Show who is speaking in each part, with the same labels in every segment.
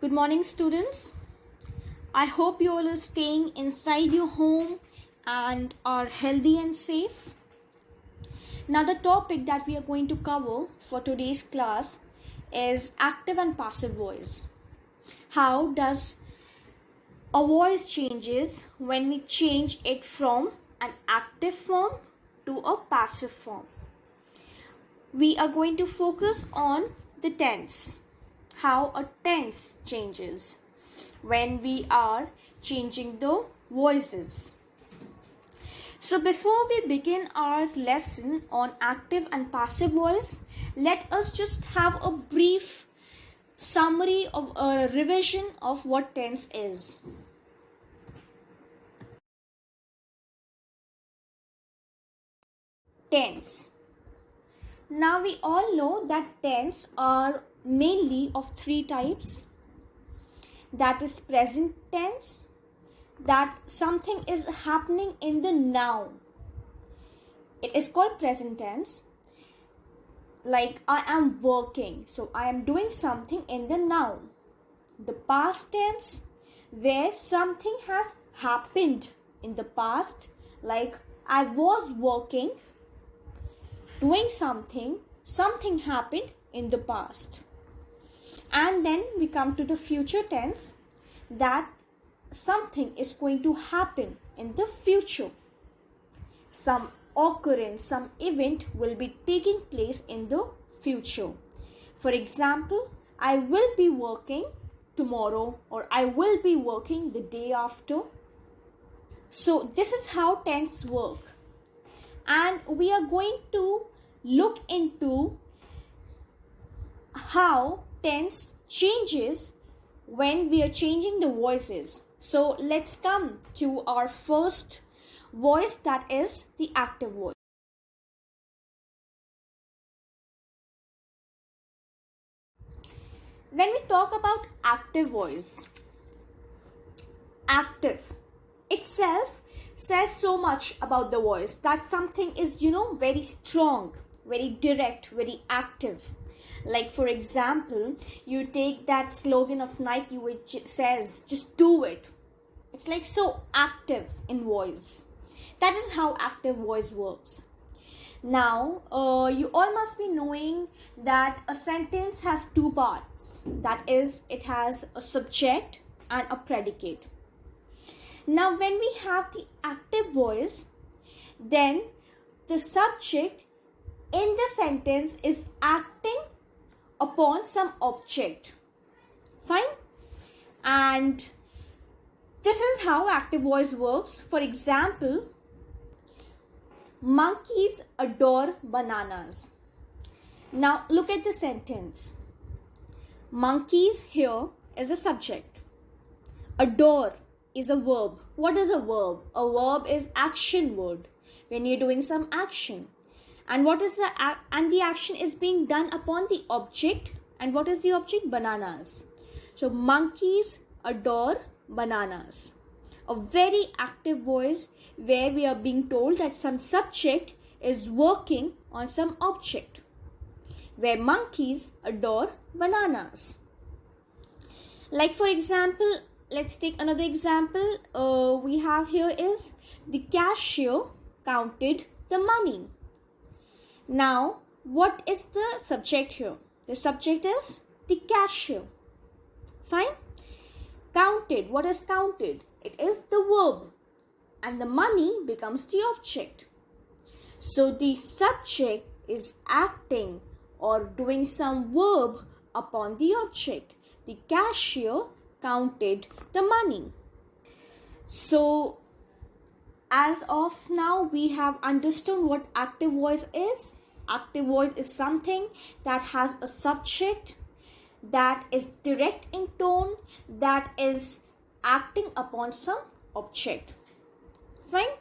Speaker 1: Good morning, students. I hope you all are staying inside your home and are healthy and safe. Now, the topic that we are going to cover for today's class is active and passive voice. How does a voice changes when we change it from an active form to a passive form? We are going to focus on the tense, how a tense changes when we are changing the voices. So before we begin our lesson on active and passive voice, let us just have a brief summary of a revision of what tense is. Tense. Now we all know that tense are mainly of three types. That is present tense, that something is happening in the now. It is called present tense. Like I am working, so I am doing something in the now. The past tense, where something has happened in the past, like I was working, doing something happened in the past. And then we come to the future tense, that something is going to happen in the future. Some occurrence, some event will be taking place in the future. For example, I will be working tomorrow, or I will be working the day after. So this is how tense work. And we are going to look into how tense changes when we are changing the voices. So let's come to our first voice, that is the active voice. When we talk about active voice, active itself says so much about the voice, that something is, very strong, very direct, very active. Like for example, you take that slogan of Nike which says just do it. It's like so active in voice. That is how active voice works. Now, you all must be knowing that a sentence has two parts. That is, it has a subject and a predicate. Now, when we have the active voice, then the subject in the sentence is acting upon some object. Fine? And this is how active voice works. For example, monkeys adore bananas. Now look at the sentence. Monkeys here is a subject. Adore is a verb. What is a verb? A verb is action word. When you're doing some action. And what is the action is being done upon the object. And what is the object? Bananas. So monkeys adore bananas. A very active voice where we are being told that some subject is working on some object. Where monkeys adore bananas. Like for example, let's take another example. We have here is the cashier counted the money. Now, what is the subject here? The subject is the cashier. Fine? Counted. What is counted? It is the verb. And the money becomes the object. So, the subject is acting or doing some verb upon the object. The cashier counted the money. So, as of now, we have understood what active voice is. Active voice is something that has a subject, that is direct in tone, that is acting upon some object. Fine?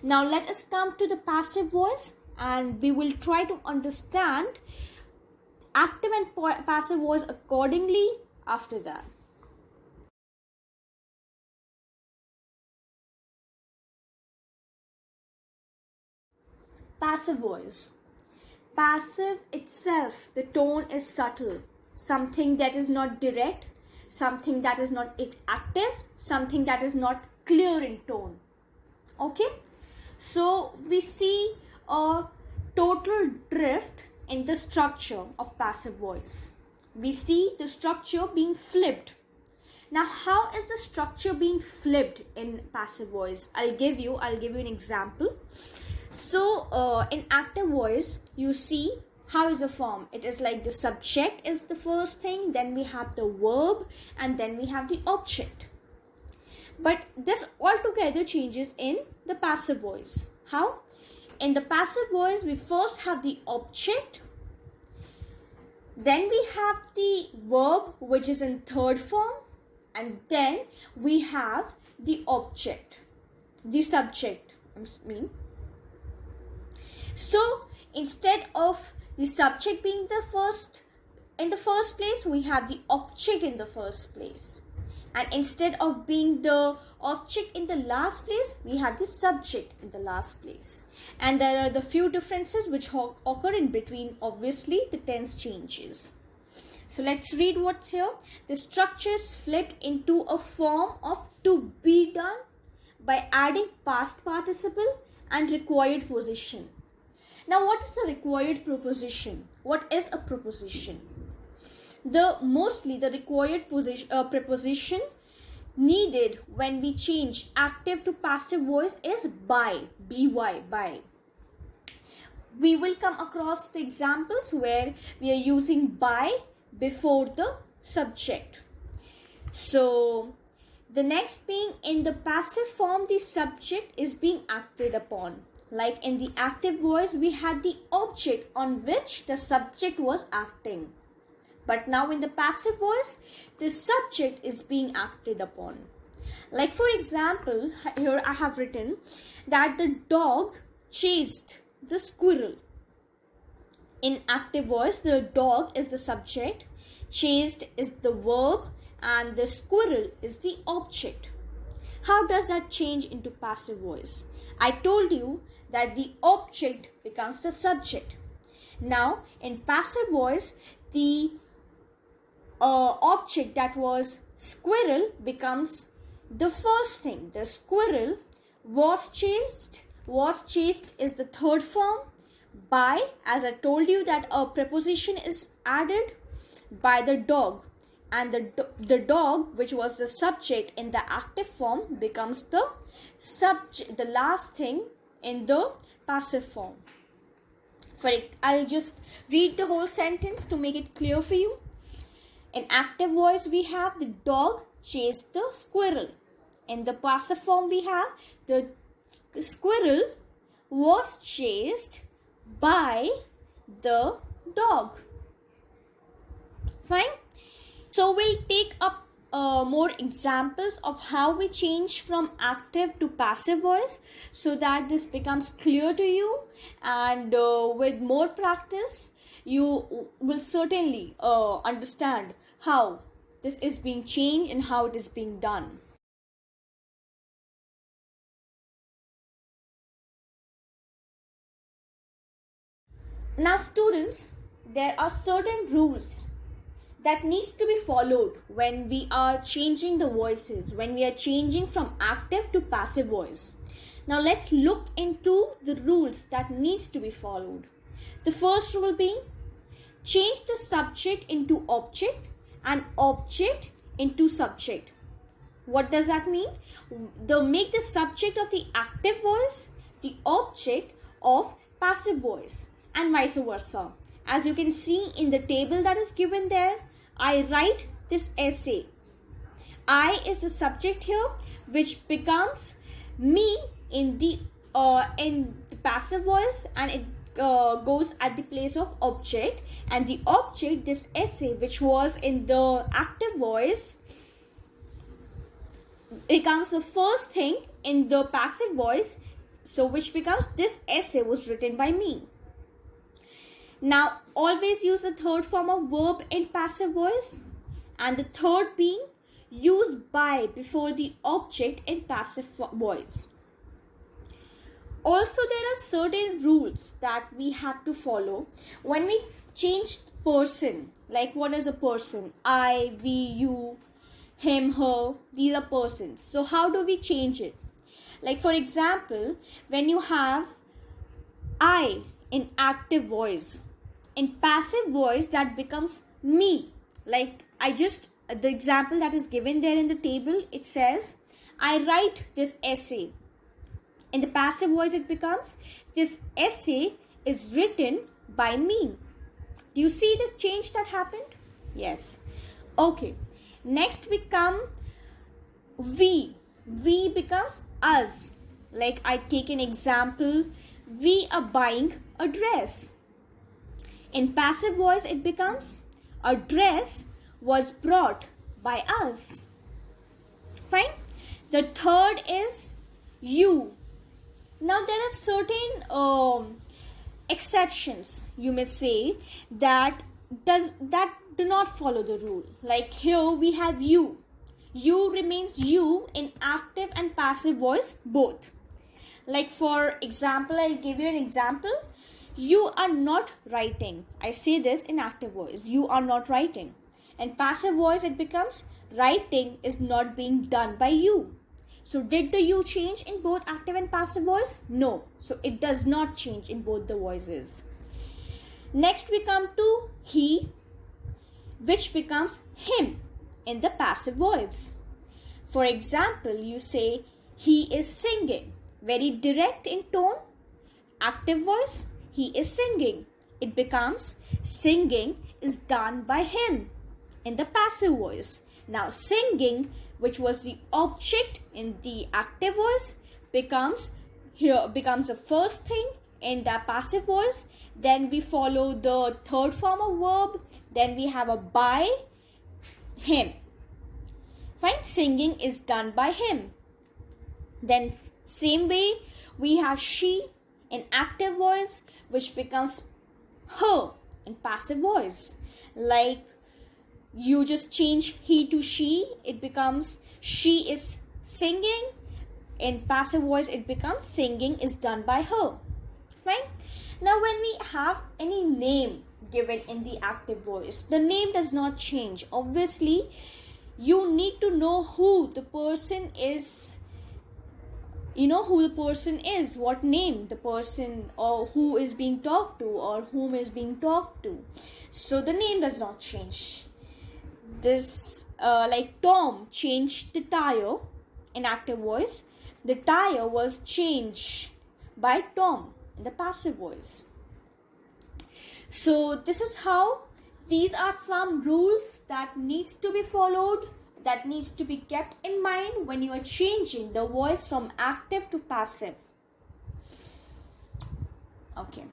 Speaker 1: Now let us come to the passive voice, and we will try to understand active and passive voice accordingly after that. Passive voice. Passive itself, the tone is subtle, something that is not direct, something that is not active, something that is not clear in tone. Okay, so we see a total drift in the structure of passive voice. We see the structure being flipped. Now, how is the structure being flipped in passive voice? I'll give you an example. So in active voice, you see how is the form. It is like the subject is the first thing, then we have the verb, and then we have the object. But this altogether changes in the passive voice. How? In the passive voice, we first have the object, then we have the verb, which is in third form, and then we have the object, the subject, I mean. So instead of the subject being in the first place, we have the object in the first place. And instead of being the object in the last place, we have the subject in the last place. And there are the few differences which occur in between. Obviously, the tense changes. So let's read what's here. The structure is flipped into a form of to be done by adding past participle and required position. Now, what is a required preposition? What is a preposition? Mostly the required preposition needed when we change active to passive voice is by, by. We will come across the examples where we are using by before the subject. So the next being, in the passive form, the subject is being acted upon. Like in the active voice, we had the object on which the subject was acting. But now in the passive voice, the subject is being acted upon. Like for example, here I have written that the dog chased the squirrel. In active voice, the dog is the subject, chased is the verb, and the squirrel is the object. How does that change into passive voice? I told you that the object becomes the subject. Now in passive voice, the object that was squirrel becomes the first thing. The squirrel was chased. Was chased is the third form. By, as I told you, that a preposition is added by the dog, and the dog, which was the subject in the active form, becomes the subject, the last thing in the passive form. For it, I'll just read the whole sentence to make it clear for you. In active voice, we have the dog chased the squirrel. In the passive form, we have the squirrel was chased by the dog. Fine. So we'll take up more examples of how we change from active to passive voice, so that this becomes clear to you, and with more practice you will certainly understand how this is being changed and how it is being done. Now students, there are certain rules that needs to be followed when we are changing the voices, when we are changing from active to passive voice. Now let's look into the rules that needs to be followed. The first rule being, change the subject into object and object into subject. What does that mean? Make the subject of the active voice the object of passive voice, and vice versa. As you can see in the table that is given there, I write this essay. I is the subject here, which becomes me in the passive voice, and it goes at the place of object, and the object, this essay, which was in the active voice, becomes the first thing in the passive voice, so which becomes this essay was written by me. Now always use the third form of verb in passive voice, and the third being, use by before the object in passive voice. Also, there are certain rules that we have to follow when we change person. Like, what is a person? I, we, you. him, her, these are persons. So how do we change it? Like for example, when you have I in active voice, in passive voice that becomes me. Like the example that is given there in the table, it says, I write this essay. In the passive voice it becomes, this essay is written by me. Do you see the change that happened? Yes. Okay. Next we come we. We becomes us. Like I take an example, we are buying a dress. In passive voice it becomes, a dress was brought by us. Fine. The third is you. Now there are certain exceptions, you may say, that do not follow the rule. Like here we have you. You remains you in active and passive voice both. Like for example, I'll give you an example. You are not writing. I say this in active voice. You are not writing. In passive voice it becomes, writing is not being done by you. So did the you change in both active and passive voice? No. So it does not change in both the voices. Next we come to he, which becomes him in the passive voice. For example, you say he is singing. Very direct in tone. Active voice, he is singing. It becomes, singing is done by him in the passive voice. Now singing, which was the object in the active voice, becomes the first thing in the passive voice. Then we follow the third form of verb. Then we have a by him. Fine. Singing is done by him. Then same way we have she in active voice, which becomes her in passive voice. Like you just change he to she, it becomes she is singing. In passive voice it becomes singing is done by her. Fine. Now when we have any name given in the active voice, the name does not change. Obviously you need to know who the person is. You know who the person is, what name the person or who is being talked to or whom is being talked to. So the name does not change. This like Tom changed the tire in active voice. The tire was changed by Tom in the passive voice. So this is how, these are some rules that needs to be followed, that needs to be kept in mind when you are changing the voice from active to passive. Okay.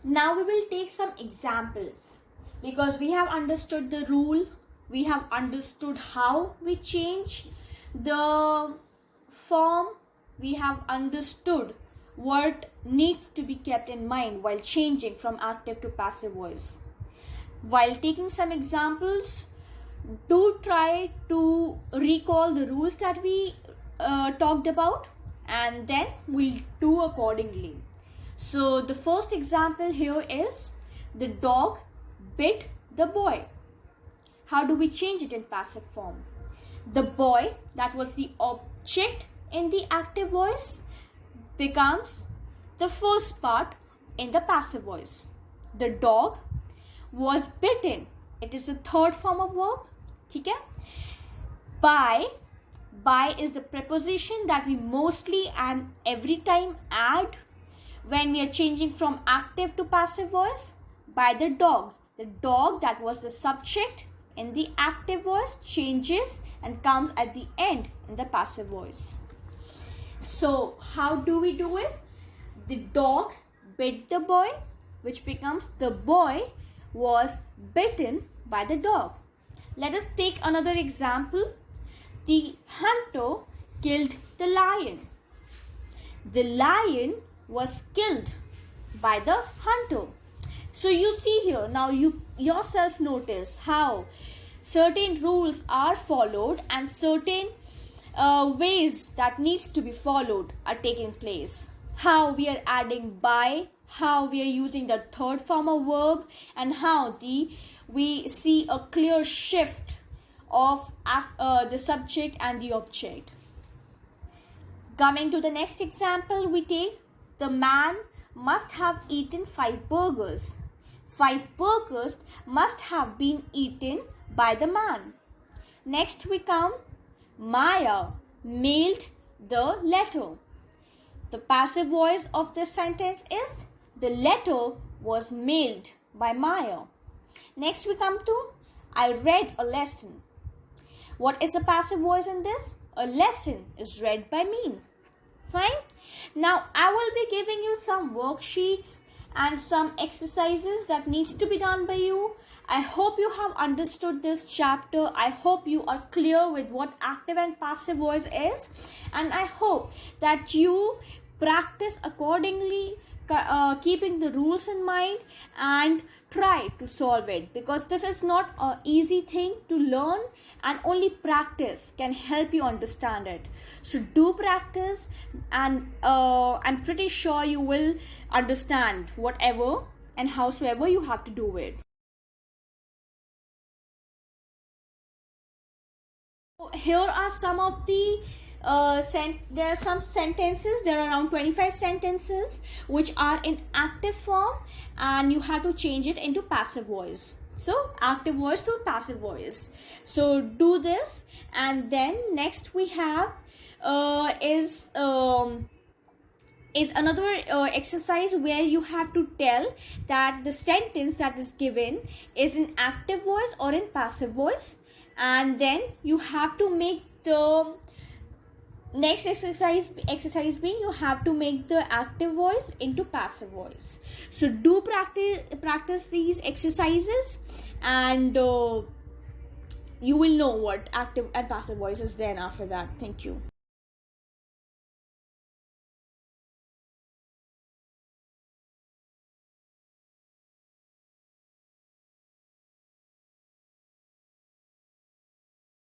Speaker 1: Now we will take some examples, because we have understood the rule, we have understood how we change the form, we have understood what needs to be kept in mind while changing from active to passive voice. While taking some examples, do try to recall the rules that we talked about, and then we'll do accordingly. So the first example here is, the dog bit the boy. How do we change it in passive form? The boy, that was the object in the active voice, becomes the first part in the passive voice. The dog was bitten. It is the third form of verb. Okay? By is the preposition that we mostly and every time add when we are changing from active to passive voice. By the dog. The dog, that was the subject in the active voice, changes and comes at the end in the passive voice. So how do we do it? The dog bit the boy, which becomes, the boy was bitten by the dog. Let us take another example. The hunter killed the lion. The lion was killed by the hunter. So you see here, now you yourself notice how certain rules are followed and certain ways that needs to be followed are taking place. How we are adding by, how we are using the third form of verb, and how we see a clear shift of the subject and the object. Coming to the next example, we take the man must have eaten 5 burgers. 5 burgers must have been eaten by the man. Next we come, Maya mailed the letter. The passive voice of this sentence is the letter was mailed by Maya. Next we come to I read a lesson. What is the passive voice in this? A lesson is read by me. Fine. Now I will be giving you some worksheets and some exercises that needs to be done by you. I hope you have understood this chapter. I hope you are clear with what active and passive voice is, and I hope that you practice accordingly, keeping the rules in mind, and try to solve it, because this is not an easy thing to learn, and only practice can help you understand it. So do practice, and I'm pretty sure you will understand whatever and howsoever you have to do it. Here are some of the there are some sentences. There are around 25 sentences which are in active form, and you have to change it into passive voice. So active voice to passive voice. So do this, and then next we have is another exercise where you have to tell that the sentence that is given is in active voice or in passive voice, and then you have to make the next exercise being you have to make the active voice into passive voice. So do practice these exercises, and you will know what active and passive voice is then after that. Thank you.